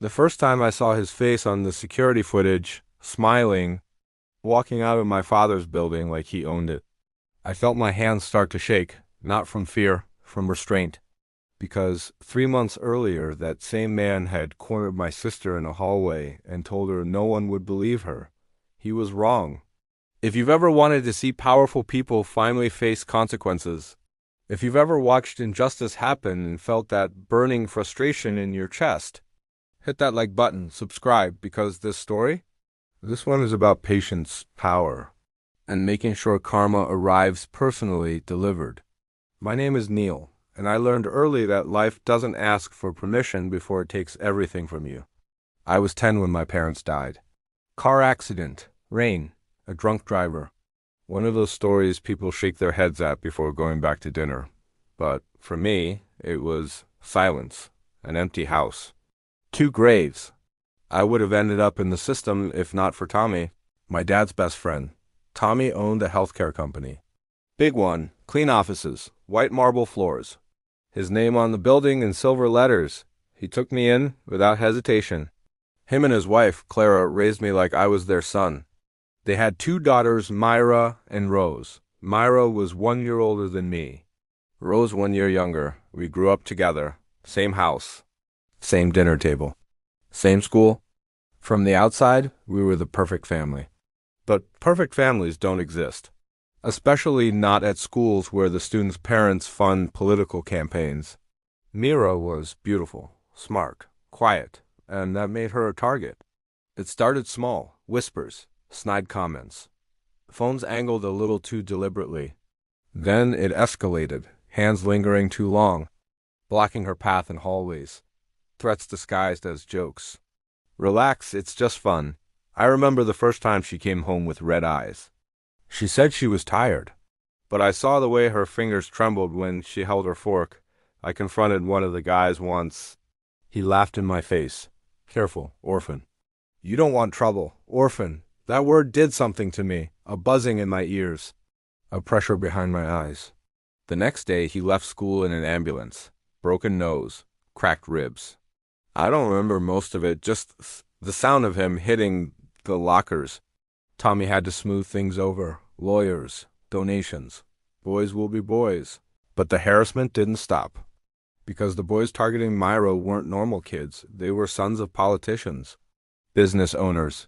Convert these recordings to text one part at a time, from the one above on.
The first time I saw his face on the security footage, smiling, walking out of my father's building like he owned it, I felt my hands start to shake, not from fear, from restraint. Because 3 months earlier, that same man had cornered my sister in a hallway and told her no one would believe her. He was wrong. If you've ever wanted to see powerful people finally face consequences, if you've ever watched injustice happen and felt that burning frustration in your chest, hit that like button, subscribe, because this one is about patience, power, and making sure karma arrives personally delivered. My name is Neil, and I learned early that life doesn't ask for permission before it takes everything from you. I was 10 when my parents died. Car accident, rain, a drunk driver. One of those stories people shake their heads at before going back to dinner. But for me, it was silence, an empty house. 2 graves. I would have ended up in the system if not for Tommy, my dad's best friend. Tommy owned a healthcare company. Big one, clean offices, white marble floors. His name on the building in silver letters. He took me in without hesitation. Him and his wife, Clara, raised me like I was their son. They had 2 daughters, Myra and Rose. Myra was 1 year older than me. Rose 1 year younger. We grew up together. Same house. Same dinner table. Same school. From the outside, we were the perfect family. But perfect families don't exist. Especially not at schools where the students' parents fund political campaigns. Mira was beautiful, smart, quiet, and that made her a target. It started small, whispers, snide comments. Phones angled a little too deliberately. Then it escalated, hands lingering too long, blocking her path in hallways. Threats disguised as jokes. Relax, it's just fun. I remember the first time she came home with red eyes. She said she was tired, but I saw the way her fingers trembled when she held her fork. I confronted one of the guys once. He laughed in my face. Careful, orphan. You don't want trouble, orphan. That word did something to me, a buzzing in my ears, a pressure behind my eyes. The next day he left school in an ambulance. Broken nose, cracked ribs. I don't remember most of it, just the sound of him hitting the lockers. Tommy had to smooth things over. Lawyers, donations. Boys will be boys. But the harassment didn't stop. Because the boys targeting Myra weren't normal kids. They were sons of politicians. Business owners.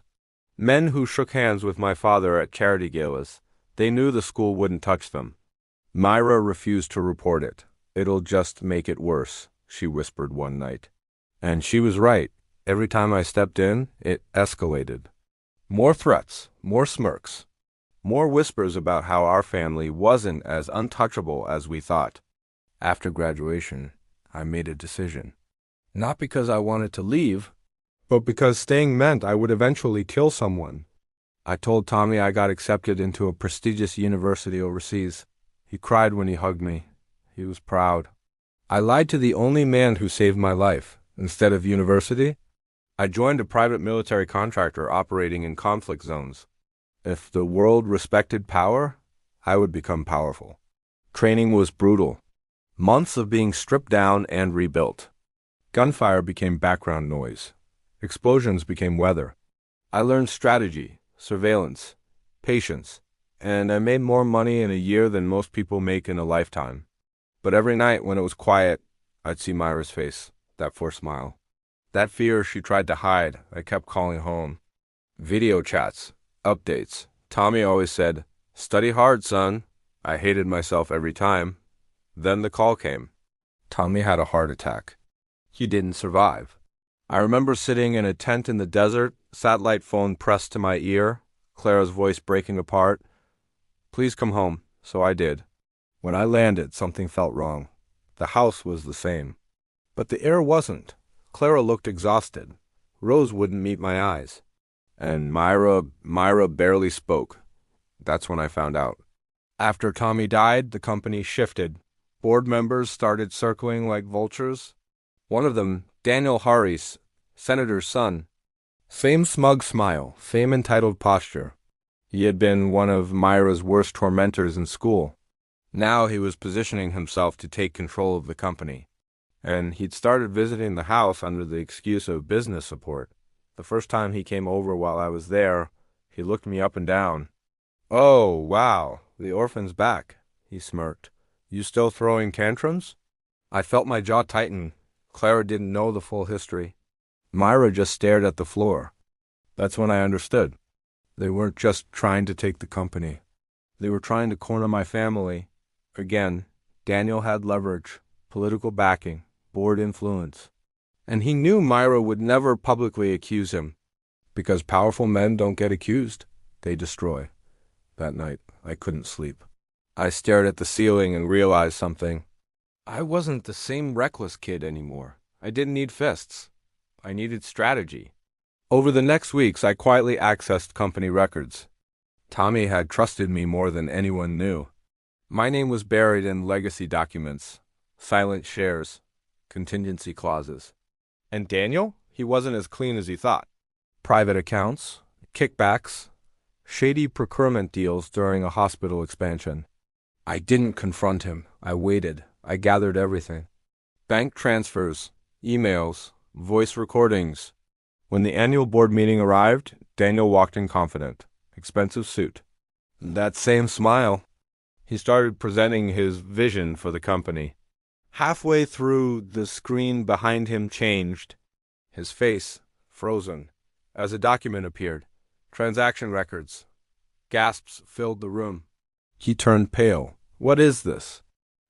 Men who shook hands with my father at charity galas. They knew the school wouldn't touch them. Myra refused to report it. It'll just make it worse, she whispered one night. And she was right. Every time I stepped in, it escalated. More threats, more smirks, more whispers about how our family wasn't as untouchable as we thought. After graduation, I made a decision. Not because I wanted to leave, but because staying meant I would eventually kill someone. I told Tommy I got accepted into a prestigious university overseas. He cried when he hugged me. He was proud. I lied to the only man who saved my life. Instead of university, I joined a private military contractor operating in conflict zones. If the world respected power, I would become powerful. Training was brutal. Months of being stripped down and rebuilt. Gunfire became background noise. Explosions became weather. I learned strategy, surveillance, patience, and I made more money in a year than most people make in a lifetime. But every night when it was quiet, I'd see Myra's face, that forced smile. That fear she tried to hide, I kept calling home. Video chats, updates. Tommy always said, "Study hard, son." I hated myself every time. Then the call came. Tommy had a heart attack. He didn't survive. I remember sitting in a tent in the desert, satellite phone pressed to my ear, Clara's voice breaking apart. "Please come home." So I did. When I landed, something felt wrong. The house was the same. But the air wasn't. Clara looked exhausted. Rose wouldn't meet my eyes. And Myra barely spoke. That's when I found out. After Tommy died, the company shifted. Board members started circling like vultures. One of them, Daniel Harris, senator's son. Same smug smile, same entitled posture. He had been one of Myra's worst tormentors in school. Now he was positioning himself to take control of the company. And he'd started visiting the house under the excuse of business support. The first time he came over while I was there, he looked me up and down. "Oh, wow, the orphan's back," he smirked. "You still throwing tantrums?" I felt my jaw tighten. Clara didn't know the full history. Myra just stared at the floor. That's when I understood. They weren't just trying to take the company. They were trying to corner my family. Again, Daniel had leverage, political backing, board influence. And he knew Myra would never publicly accuse him. Because powerful men don't get accused, they destroy. That night, I couldn't sleep. I stared at the ceiling and realized something. I wasn't the same reckless kid anymore. I didn't need fists. I needed strategy. Over the next weeks, I quietly accessed company records. Tommy had trusted me more than anyone knew. My name was buried in legacy documents, silent shares, contingency clauses. And Daniel? He wasn't as clean as he thought. Private accounts, kickbacks, shady procurement deals during a hospital expansion. I didn't confront him. I waited. I gathered everything. Bank transfers, emails, voice recordings. When the annual board meeting arrived, Daniel walked in confident. Expensive suit. That same smile. He started presenting his vision for the company. Halfway through, the screen behind him changed. His face frozen. As a document appeared. Transaction records. Gasps filled the room. He turned pale. What is this?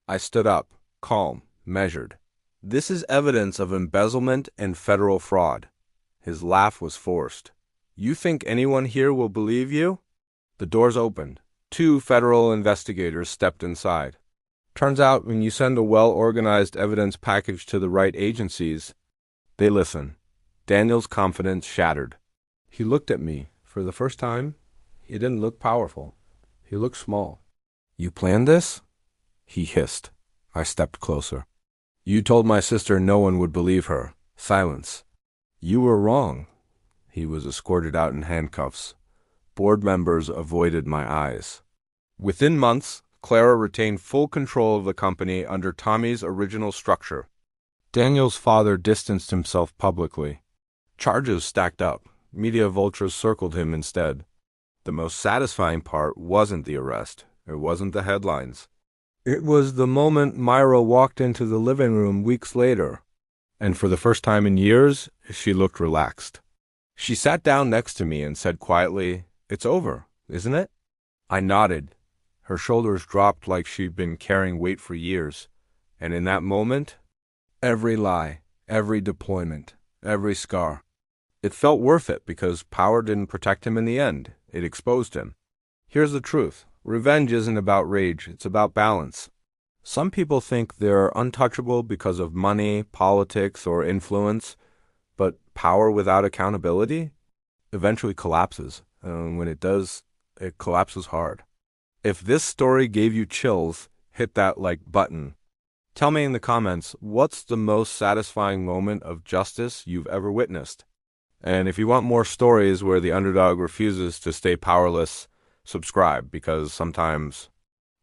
I stood up, calm, measured. This is evidence of embezzlement and federal fraud. His laugh was forced. You think anyone here will believe you? The doors opened. 2 federal investigators stepped inside. Turns out when you send a well-organized evidence package to the right agencies, they listen. Daniel's confidence shattered. He looked at me. For the first time, he didn't look powerful. He looked small. You planned this? He hissed. I stepped closer. You told my sister no one would believe her. Silence. You were wrong. He was escorted out in handcuffs. Board members avoided my eyes. Within months, Clara retained full control of the company under Tommy's original structure. Daniel's father distanced himself publicly. Charges stacked up. Media vultures circled him instead. The most satisfying part wasn't the arrest. It wasn't the headlines. It was the moment Myra walked into the living room weeks later, and for the first time in years, she looked relaxed. She sat down next to me and said quietly, "It's over, isn't it?" I nodded. Her shoulders dropped like she'd been carrying weight for years, and in that moment, every lie, every deployment, every scar, it felt worth it because power didn't protect him in the end. It exposed him. Here's the truth. Revenge isn't about rage. It's about balance. Some people think they're untouchable because of money, politics, or influence, but power without accountability eventually collapses. And when it does, it collapses hard. If this story gave you chills, hit that like button. Tell me in the comments, what's the most satisfying moment of justice you've ever witnessed? And if you want more stories where the underdog refuses to stay powerless, subscribe, because sometimes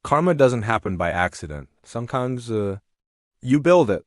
karma doesn't happen by accident. Sometimes you build it.